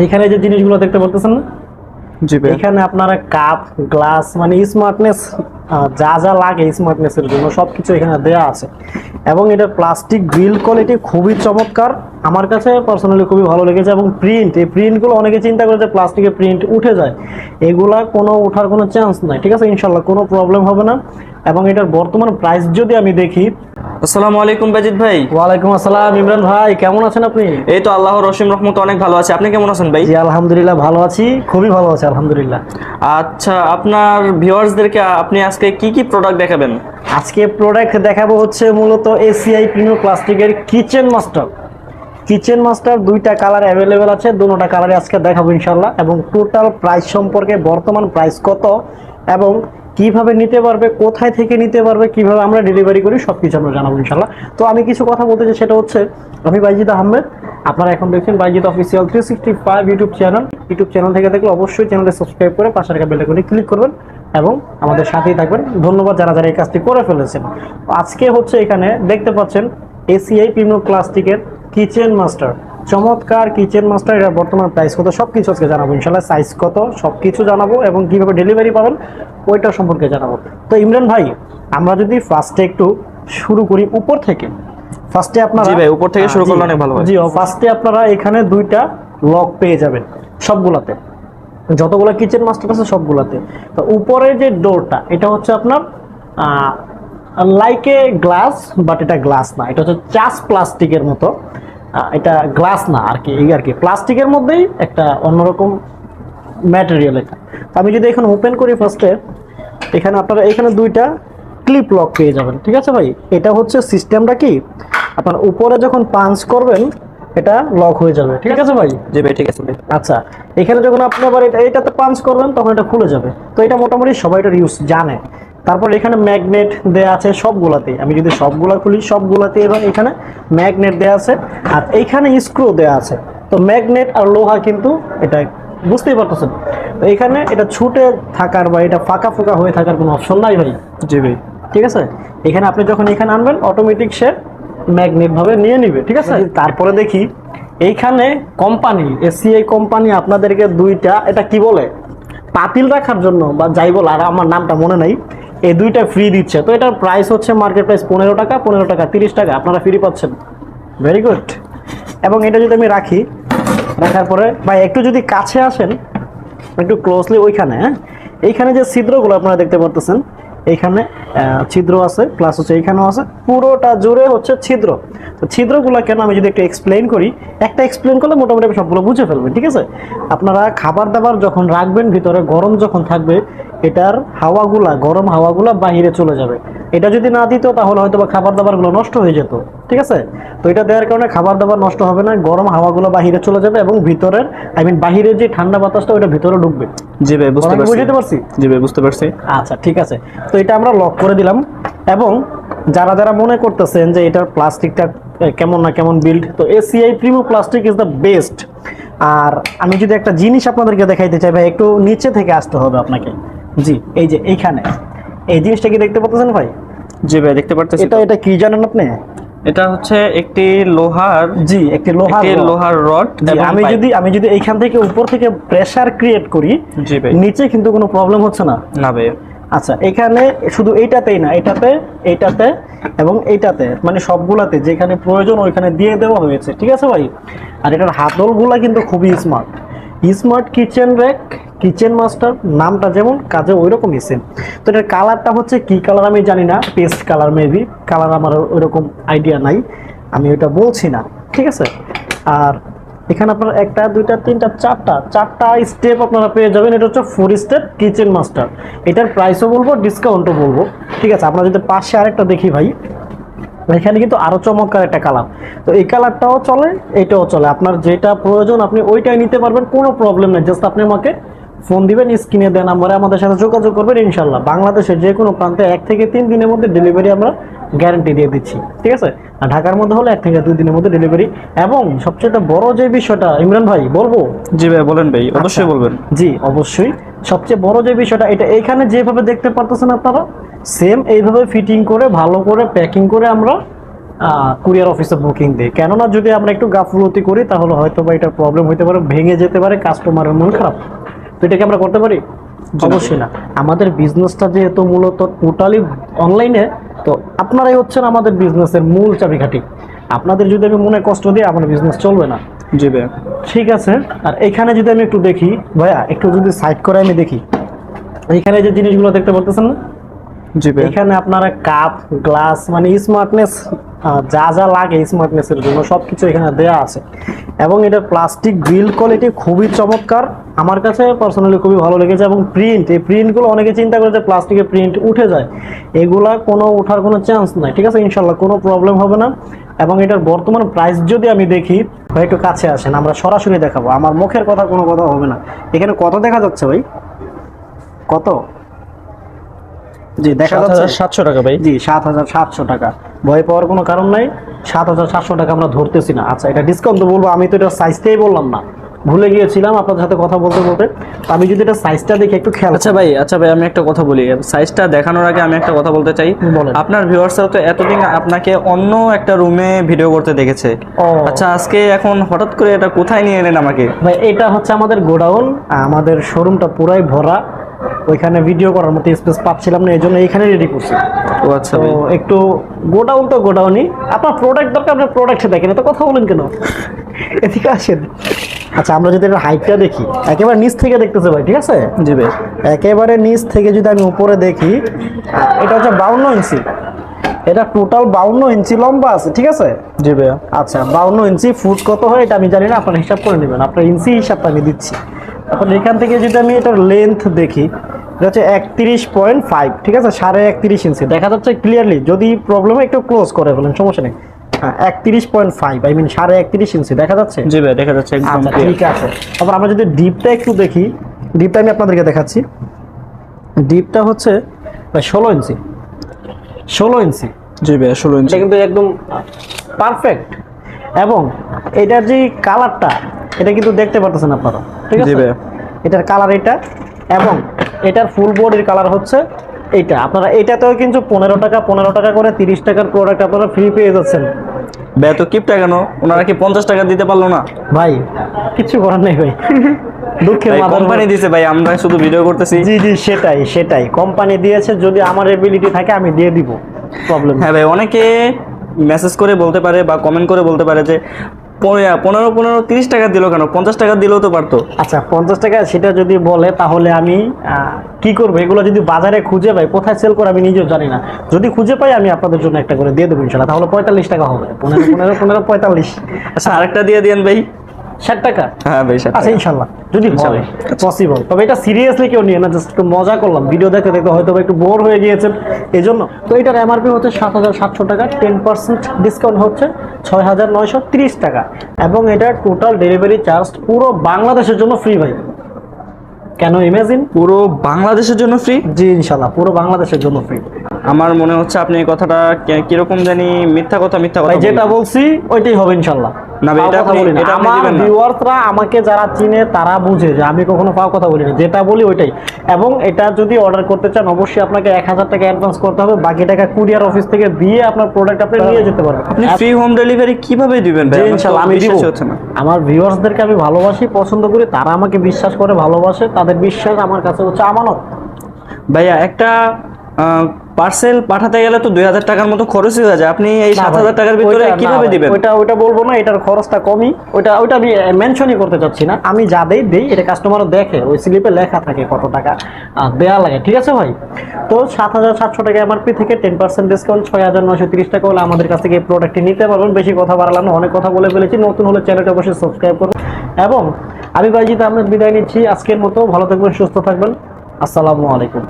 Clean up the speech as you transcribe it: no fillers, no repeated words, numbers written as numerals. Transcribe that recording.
এখানে যে জিনিসগুলো দেখতে পারতেছেন না, জি ভাই। এখানে আপনারা কাপ, গ্লাস মানে স্মার্টনেস যা যা লাগে স্মার্টনেসের জন্য সবকিছু এখানে দেওয়া আছে। এবং এটার প্লাস্টিক বিল্ড কোয়ালিটি খুবই চমৎকার, আমার কাছে পার্সোনালি খুবই ভালো লেগেছে। এবং প্রিন্ট, এই প্রিন্টগুলো অনেকে চিন্তা করে যে প্লাস্টিকের প্রিন্ট উঠে যায়, এগুলা কোনো ওঠার কোনো চান্স নাই, ঠিক আছে, ইনশাল্লাহ কোনো প্রবলেম হবে না। এবং এটার বর্তমান প্রাইস যদি আমি দেখি, আসসালামু আলাইকুম বাজিদ ভাই। ওয়ালাইকুম আসসালাম ইমরান ভাই, কেমন আছেন আপনি? এই তো আল্লাহর রহিম রহমতে অনেক ভালো আছে। আপনি কেমন আছেন ভাই? জি আলহামদুলিল্লাহ ভালো আছি, খুবই ভালো আছি আলহামদুলিল্লাহ। আচ্ছা, আপনার ভিউয়ার্সদেরকে আপনি আজকে কি কি প্রোডাক্ট দেখাবেন? আজকে প্রোডাক্ট দেখাবো হচ্ছে মূলত এসিআই প্রিমিয়াম প্লাস্টিকের কিচেন মাস্টার। কিচেন মাস্টার দুইটা কালার অ্যাভেলেবেল আছে, দুটোটা কালারে আজকে দেখাবো ইনশাল্লাহ। এবং টোটাল প্রাইস সম্পর্কে, বর্তমান প্রাইস কত এবং কিভাবে নিতে পারবে, কোথায় থেকে নিতে পারবে, কিভাবে আমরা ডেলিভারি করি, সব কিছু আমরা জানাবো ইনশাল্লাহ। তো আমি কিছু কথা বলতে চাই, সেটা হচ্ছে আমি বাইজিদ আহমেদ, আপনারা এখন দেখছেন Bayzid official 365 YouTube channel. YouTube channel থেকে দেখলে অবশ্যই চ্যানেলটি সাবস্ক্রাইব করে পাশে থাকা বেল আইকনে ক্লিক করবেন এবং আমাদের সাথেই থাকবেন। ধন্যবাদ যারা যারা এই কাজটি করে ফেলেছেন। আজকে হচ্ছে এখানে দেখতে পাচ্ছেন এসিআই প্রিমিয়াম প্লাস্টিকের কিচেন মাস্টার, চমৎকার কিচেন মাস্টার। এর বর্তমান প্রাইস কত সবকিছু আজকে জানাবো ইনশাল্লাহ, সাইজ কত সবকিছু জানাবো এবং কিভাবে ডেলিভারি পাবেন ওইটা সম্পর্কে জানাবো। তো ইমরান ভাই, আমরা যদি ফার্স্টে একটু শুরু করি উপর থেকে। ফার্স্টে আপনারা, জি ভাই, উপর থেকে শুরু করলে অনেক ভালো হয়। জি ফার্স্টে আপনারা এখানে দুইটা লক পেয়ে যাবেন সবগুলাতে, যতগুলো কিচেন মাস্টার আছে সবগুলাতে। তো উপরে যে ডোরটা, এটা হচ্ছে আপনার লাইক এ গ্লাস, বাট এটা গ্লাস না, এটা হচ্ছে চাষ প্লাস্টিকের মতো। এটা গ্লাস না আর কি, এই আর কি প্লাস্টিকের মধ্যেই একটা অন্যরকম ম্যাটেরিয়াল এটা। তো আমি যদি এখন ওপেন করি ফার্স্টে, এখানে আপনারা এখানে দুইটা ক্লিপ লক পেয়ে যাবেন, ঠিক আছে ভাই। এটা হচ্ছে সিস্টেমটা কি, আপনার উপরে যখন পাঞ্চ করবেন এটা লক হয়ে যাবে, ঠিক আছে ভাই। জি ভাই, ঠিক আছে ভাই। আচ্ছা, এখানে যখন আপনি আবার এটাতে পাঞ্চ করবেন তখন এটা খুলে যাবে। তো এটা মোটামুটি সবাই এটার ইউজ জানে। তারপর এখানে ম্যাগনেট দেয়া আছে সবগুলাতে, আমি যদি সবগুলা খুলি সবগুলাতে, এবং এখানে ম্যাগনেট দেয়া আছে আর এইখানে স্ক্রু দেয়া আছে। তো ম্যাগনেট আর লোহা কিন্তু এটা বুঝতেই পারতেছেন। তো এখানে এটা ছুটে থাকার বা এটা ফাঁকা ফোঁকা হয়ে থাকার কোনো অপশন নাই ভাই, জি ভাই, ঠিক আছে। এখানে আপনি যখন এখানে আনবেন অটোমেটিক সে ম্যাগনেট ভাবে নিয়ে নিবে, ঠিক আছে। তারপরে দেখি এইখানে কোম্পানি এসিআই কোম্পানি আপনাদেরকে দুইটা, এটা কি বলে, পাতিল রাখার জন্য বা যাই বল, আর আমার নামটা মনে নাই, এই দুইটা ফ্রি দিচ্ছে। তো এটার প্রাইস হচ্ছে মার্কেট প্রাইস 15 টাকা, 15 টাকা 30 টাকা আপনারা ফ্রি পাচ্ছেন, ভেরি গুড। এবং এটা যদি আমি রাখি, রাখার পরে ভাই একটু যদি কাছে আসেন একটু ক্লোজলি, ওইখানে এইখানে যে ছিদ্রগুলো আপনারা দেখতে পারতেছেন, এইখানে ছিদ্র আছে, প্লাস হচ্ছে এইখানেও আছে, পুরোটা জুড়ে হচ্ছে ছিদ্র। তো ছিদ্রগুলো কেন আমি যদি একটু এক্সপ্লেইন করি, একটা এক্সপ্লেইন করলে মোটামুটি সবগুলো বুঝে ফেলবেন, ঠিক আছে। আপনারা খাবার দাবার যখন রাখবেন ভিতরে, গরম যখন থাকবে, এটার হাওয়াগুলা, গরম হাওয়াগুলা বাহিরে চলে যাবে। এটা যদি না দিত তাহলে হয়তো বা খাবার দাবারগুলো নষ্ট হয়ে যেত, ঠিক আছে। তো এটা দেওয়ার কারণে খাবার দাবার নষ্ট হবে না, গরম হাওয়াগুলো বাহিরে চলে যাবে এবং ভিতরের বাহিরের যে ঠান্ডা বাতাসটা ওটা ভিতরে ঢুকবে। জি ভাই, বুঝতে পারছি। জি ভাই, বুঝতে পারছি। আচ্ছা ঠিক আছে, তো এটা আমরা লক করে দিলাম। এবং যারা যারা মনে করতেছেন যে এটার প্লাস্টিকটা কেমন না কেমন বিল্ড, তো ACI premium plastic is the best. আর আমি যদি একটা জিনিস আপনাদেরকে দেখাইতে চাই ভাই, একটু নিচে থেকে আসতে হবে আপনাকে। জি, এই যে এইখানে এই জিনিসটা কি দেখতে পাচ্ছেন ভাই? জি ভাই, দেখতে পারতেছি। এটা এটা কি জানেন আপনি? এটা হচ্ছে একটি লোহার, জি একটি লোহার রড। আমি যদি এইখান থেকে উপর থেকে প্রেসার ক্রিয়েট করি, জি ভাই, নিচে কিন্তু কোনো প্রবলেম হচ্ছে না। না ভাই। আচ্ছা, এখানে শুধু এইটাতেই না, এইটাতে এবং এইটাতে, মানে সবগুলাতে যেখানে প্রয়োজন ওইখানে দিয়ে দেওয়া হয়েছে, ঠিক আছে ভাই। আর এটার হাতলগুলা কিন্তু খুবই smart, smart kitchen rack, kitchen master, নামটা যেমন কাজে ওই রকমই সেম। তো এটার কালারটা হচ্ছে কি কালার আমি জানি না, পেস্ট কালার মেবি, কালার আমার ওইরকম আইডিয়া নাই, আমি ওইটা বলছি না, ঠিক আছে। আর এখানে আপনার একটা দুইটা তিনটা চারটা স্টেপ আপনারা পেয়ে যাবেন। এটা হচ্ছে 4 স্টেপ কিচেন মাস্টার। এটার প্রাইসও বলবো, ডিসকাউন্টও বলবো, ঠিক আছে। আমরা যদি পাশে আরেকটা দেখি ভাই, এখানে কিন্তু আরো চমৎকার একটা কালার। তো এই কালারটাও চলে, এটাও চলে, আপনার যেটা প্রয়োজন আপনি ওইটাই নিতে পারবেন, কোনো প্রবলেম নেই। জাস্ট আপনি আমাকে ফোন দিবেন, স্ক্রিনে দেন নাম্বারে আমাদের সাথে যোগাযোগ করবেন, ইনশাল্লাহ বাংলাদেশের যে কোনো প্রান্তে 1 থেকে 3 দিনের মধ্যে ডেলিভারি আমরা গ্যারান্টি দিয়ে দিচ্ছি, ঠিক আছে। আর ঢাকার মধ্যে হলে 1 থেকে 2 দিনের মধ্যে ডেলিভারি। এবং সবচেয়ে বড় যে বিষয়টা ইমরান ভাই বলবো। জি ভাই, বলেন ভাই, অবশ্যই বলবেন। জি অবশ্যই, সবচেয়ে বড় যে বিষয়টা, এটা এইখানে যেভাবে দেখতে পারতেছেন আপনারা, সেম এইভাবে ফিটিং করে ভালো করে প্যাকিং করে আমরা কুরিয়ার অফিসে বুকিং দিই। কেননা যদি আমরা একটু গাফলতি করি তাহলে হয়তো বা এটা প্রবলেম হতে পারে, ভেঙে যেতে পারে, কাস্টমারের মন খারাপ। তো এটা কি আমরা করতে পারি? অবশ্যই না। আমাদের বিজনেসটা যেহেতু মূলত টোটালি অনলাইনে, তো আপনারাই হচ্ছেন আমাদের বিজনেসের মূল চাবিকাঠি। আপনাদের যদি আমি মনে কষ্ট দিই আমার বিজনেস চলবে না। জি ভাইয়া। ঠিক আছে। আর এখানে যদি আমি একটু দেখি ভাইয়া, একটু যদি সাইড করে আমি দেখি, এখানে যে জিনিসগুলো দেখতে পারতেছেন না, জি ভাইয়া। এখানে আপনারা কাপ, গ্লাস, মানে স্মার্টনেস যা যা লাগে স্মার্টনেসের জন্য সবকিছু এখানে দেয়া আছে। এবং এটার প্লাস্টিক বিল্ড কোয়ালিটি খুবই চমৎকার, আমার কাছে পার্সোনালি খুবই ভালো লেগেছে। এবং প্রিন্ট, এই প্রিন্টগুলো অনেকে চিন্তা করে যে প্লাস্টিকের প্রিন্ট উঠে যায়, এগুলা কোনো ওঠার কোনো চান্স নাই। ঠিক আছে, ইনশাল্লাহ কোনো প্রবলেম হবে না। এবং এটার বর্তমান প্রাইস যদি আমি দেখি, ভাই একটু কাছে আসেন, আমরা সরাসরি দেখাবো, আমার মুখের কথা কোনো কথা হবে না। এখানে কত দেখা যাচ্ছে ভাই? কত? জি দেখা যাচ্ছে 7,700 টাকা ভাই। জি 7,700 টাকা। ভয় পাওয়ার কোনো কারণ নাই, 7,700 টাকা আমরা ধরতেছি না। আচ্ছা, এটা ডিসকাউন্ট তো বলবো, আমি তো এটা সাইজটাই বললাম না, ভুলে গিয়েছিলাম আপনাদের সাথে কথা বলতে বলতে। তো আমি যদি এটা সাইজটা দেখি একটু খেয়াল। আচ্ছা ভাই, আমি একটা কথা বলি, সাইজটা দেখানোর আগে আমি একটা কথা বলতে চাই। বলেন। আপনার ভিউয়ার্সরা তো এতদিন আপনাকে অন্য একটা রুমে ভিডিও করতে দেখেছে। ও আচ্ছা, আজকে এখন হঠাৎ করে এটা কোথায় নিয়ে এলেন আমাকে? ভাই, এটা হচ্ছে আমাদের গোডাউন, আমাদের শোরুমটা পুরাই ভরা, ওইখানে ভিডিও করার মতো স্পেস পাচ্ছিলাম না, এই জন্য এইখানে রেডি করছি। ও আচ্ছা তো ভাই। একটু গোডাউন তো গোডাউনই, আপনার প্রোডাক্ট দরকার, আপনার প্রোডাক্টে দেখেন, তো কথা বলেন কেন? এদিকে আসেন। আচ্ছা, আমরা যদি এর হাইটটা দেখি, একেবারে নিচ থেকে দেখতেছে ভাই, ঠিক আছে? জি ভাই। একেবারে নিচ থেকে যদি আমি উপরে দেখি, এটা হচ্ছে 52 ইঞ্চি, এটা টোটাল 52 ইঞ্চি লম্বা আছে, ঠিক আছে? জি ভাইয়া। আচ্ছা, 52 ইঞ্চি ফুট কত হয় এটা আমি জানি না, আপনার হিসাব করে নেবেন, আপনার ইঞ্চি হিসাবটা আমি দিচ্ছি। এখন এখান থেকে যদি আমি এটার লেন্থ দেখি, এটা হচ্ছে 31.5, ঠিক আছে? 31.5 ইঞ্চি দেখা যাচ্ছে ক্লিয়ারলি, যদি প্রবলেম একটু ক্লোজ করে ফেলেন সমস্যা নেই। হ্যাঁ, 31.5, আই মিন 31.5 ইঞ্চি দেখা যাচ্ছে। জি ভাই, দেখা যাচ্ছে একদম আচ্ছা clear। ঠিক আছে। তারপর আমরা যদি ডিপটা একটু দেখি, ডিপটা আমি আপনাদেরকে দেখাচ্ছি। ডিপটা হচ্ছে 16 ইঞ্চি, 16 ইঞ্চি। জি ভাই, 16 ইঞ্চি। এটা কিন্তু একদম পারফেক্ট। এবং এটার যে কালারটা, এটা কিন্তু দেখতে পারতেছেন আপনারা, ঠিক জি আছে? ভাই। এটার কালার এটা, এবং এটার ফুল বডির কালার হচ্ছে এইটা। আপনারা এটাতেও কিন্তু 15 টাকা 15 টাকা করে 30 টাকার প্রোডাক্ট আপনারা ফ্রি পেয়ে যাচ্ছেন। ভাই তো কিপটা কেন? ওনারা কি 50 টাকা দিতে পারলো না? ভাই কিছু করার নেই ভাই, দুঃখের ভাই মাথার কোম্পানি দিয়েছে ভাই, আমরা শুধু ভিডিও করতেছি। জি জি সেটাই সেটাই, কোম্পানি দিয়েছে, যদি আমার এবিলিটি থাকে আমি দিয়ে দিব, প্রবলেম। হ্যাঁ ভাই, অনেকে মেসেজ করে বলতে পারে বা কমেন্ট করে বলতে পারে যে 15 30 টাকা দিল কেন, 50 টাকা দিলেও তো পারতো। আচ্ছা 50 টাকা সেটা যদি বলে তাহলে আমি কি করবো? এগুলো যদি বাজারে খুঁজে পাই, কোথায় সেল করে আমি নিজেও জানি না, যদি খুঁজে পাই আমি আপনাদের জন্য একটা করে দিয়ে দেবো ইনশাল্লাহ। তাহলে 45 টাকা হবে, 15 15 15 45, আচ্ছা আরেকটা দিয়ে দেন ভাই। 60 টাকা। হ্যাঁ ভাই, 60 আচ্ছা টাকা। ইনশাল্লাহ যদি হয় ইনশাল্লাহ। পসিবল। তবে এটা সিরিয়াসলি কেউ নিয়ে না, জাস্ট একটু মজা করলাম, ভিডিও দেখতে দেখতে হয়তো বা একটু বোর হয়ে গিয়েছেন এই জন্য। তো এটার এমআরপি হচ্ছে 7,700 টাকা, 10% ডিসকাউন্ট হচ্ছে 6,930 টাকা। এবং এটার টোটাল ডেলিভারি চার্জ পুরো বাংলাদেশের জন্য ফ্রি ভাই। কেন ইমাজিন? পুরো বাংলাদেশের জন্য ফ্রি? জি ইনশাল্লাহ পুরো বাংলাদেশের জন্য ফ্রি। আমার মনে হচ্ছে আপনি এই কথাটা কিরকম জানি মিথ্যা কথা ভাই যেটা বললেন। বলছি ওইটাই হবে ইনশাল্লাহ। না ভাই, ফাও এটা কথা আপনি- বলি না। এটা আপনি আমার দিবেন না। ভিউয়ার্সরা আমাকে যারা চিনে তারা বুঝে যে আমি কখনো ফাও কথা বলি না, যেটা বলি ওইটাই। এবং এটা যদি অর্ডার করতে চান অবশ্যই আপনাকে 1000 টাকা অ্যাডভান্স করতে হবে, বাকি টাকা কুরিয়ার অফিস থেকে দিয়ে আপনার প্রোডাক্ট আপনি নিয়ে যেতে পারবেন। আপনি ফ্রি হোম ডেলিভারি কিভাবে দিবেন ভাই? জি, আমার তো ইনশাল্লাহ আমি দিব। বিশ্বাসই হচ্ছে না। আমার ভিউয়ার্সদেরকে আমি ভালোবাসি, পছন্দ করি, তারা আমাকে বিশ্বাস করে ভালোবাসে, তাদের বিশ্বাস আমার কাছে হচ্ছে আমানত। ভাইয়া একটা পার্সেল পাঠাতে গেলে তো 2000 টাকার মতো খরচই হয়ে যায়, আপনি এই না ভাই, 7000 টাকার ভিতরে ওইটা না কিভাবে ভাই, দিবেন? ওইটা বলবো না, এটার খরচটা কমই, ওইটা আমি মেনশনই করতে চাচ্ছি না। আমি যা দেই এটা কাস্টমারও দেখে, ওই স্লিপে লেখা থাকে কত টাকা দেয়া লাগে, ঠিক আছে ভাই? তো 7,700 টাকা এমআরপি থেকে 10% ডিসকাউন্ট 6,930 টাকা হলে আমাদের কাছ থেকে এই প্রোডাক্টটি নিতে পারবেন। বেশি কথা বাড়ালাম না, অনেক কথা বলে ফেলেছি। নতুন হলে চ্যানেলটা অবশ্যই সাবস্ক্রাইব করুন। এবং আমি বাইজিৎ আহমেদ বিদায় নিচ্ছি আজকের মতো। ভালো থাকবেন, সুস্থ থাকবেন, আসসালামু আলাইকুম।